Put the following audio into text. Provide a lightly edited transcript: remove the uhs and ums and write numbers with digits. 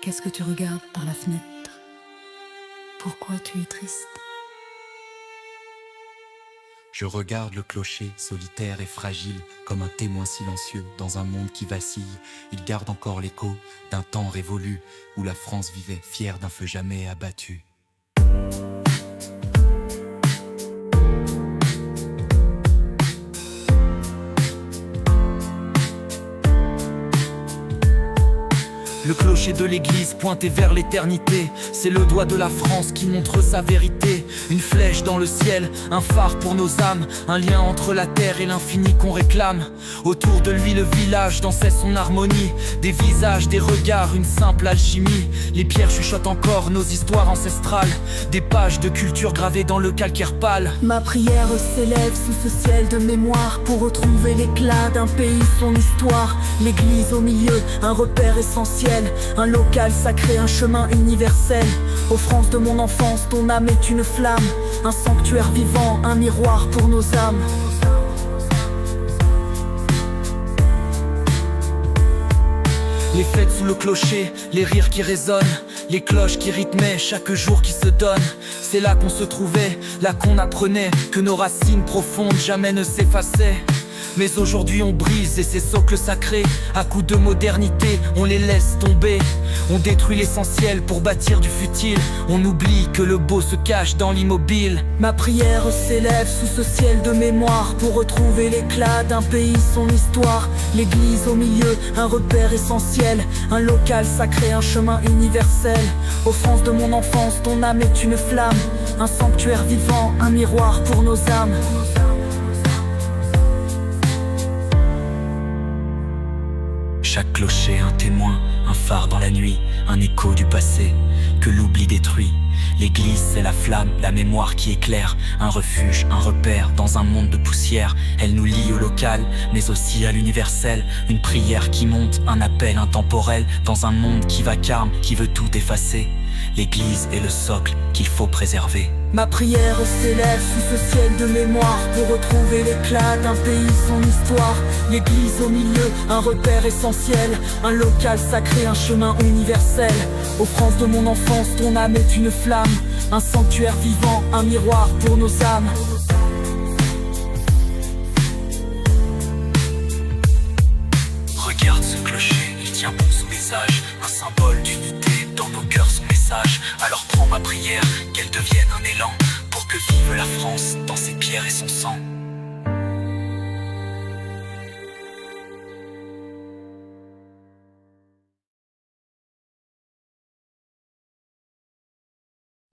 Qu'est-ce que tu regardes par la fenêtre? Pourquoi tu es triste? Je regarde le clocher, solitaire et fragile, comme un témoin silencieux dans un monde qui vacille. Il garde encore l'écho d'un temps révolu, où la France vivait fière d'un feu jamais abattu. Le clocher de l'église pointé vers l'éternité, c'est le doigt de la France qui montre sa vérité. Une flèche dans le ciel, un phare pour nos âmes, un lien entre la terre et l'infini qu'on réclame. Autour de lui le village dansait son harmonie, des visages, des regards, une simple alchimie. Les pierres chuchotent encore nos histoires ancestrales, des pages de culture gravées dans le calcaire pâle. Ma prière s'élève sous ce ciel de mémoire pour retrouver l'éclat d'un pays, son histoire. L'église au milieu, un repère essentiel, un local sacré, un chemin universel. Offrande de mon enfance, ton âme est une flamme, un sanctuaire vivant, un miroir pour nos âmes. Les fêtes sous le clocher, les rires qui résonnent, les cloches qui rythmaient chaque jour qui se donne. C'est là qu'on se trouvait, là qu'on apprenait que nos racines profondes jamais ne s'effaçaient. Mais aujourd'hui on brise et ces socles sacrés, à coups de modernité, on les laisse tomber. On détruit l'essentiel pour bâtir du futile, on oublie que le beau se cache dans l'immobile. Ma prière s'élève sous ce ciel de mémoire pour retrouver l'éclat d'un pays, son histoire. L'église au milieu, un repère essentiel, un local sacré, un chemin universel. Offrande de mon enfance, ton âme est une flamme, un sanctuaire vivant, un miroir pour nos âmes. Chaque clocher un témoin, un phare dans la nuit, un écho du passé que l'oubli détruit. L'église c'est la flamme, la mémoire qui éclaire, un refuge, un repère dans un monde de poussière. Elle nous lie au local, mais aussi à l'universel. Une prière qui monte, un appel intemporel dans un monde qui vacarme, qui veut tout effacer. L'église est le socle qu'il faut préserver. Ma prière s'élève sous ce ciel de mémoire pour retrouver l'éclat d'un pays, son histoire. L'église au milieu, un repère essentiel, un local sacré, un chemin universel. Offrande de mon enfance, ton âme est une flamme, un sanctuaire vivant, un miroir pour nos âmes. Regarde ce clocher, il tient bon son message, un symbole d'unité, dans nos cœurs son message. Alors prends ma prière, qu'elle devienne un élan, pour que vive la France dans ses pierres et son sang.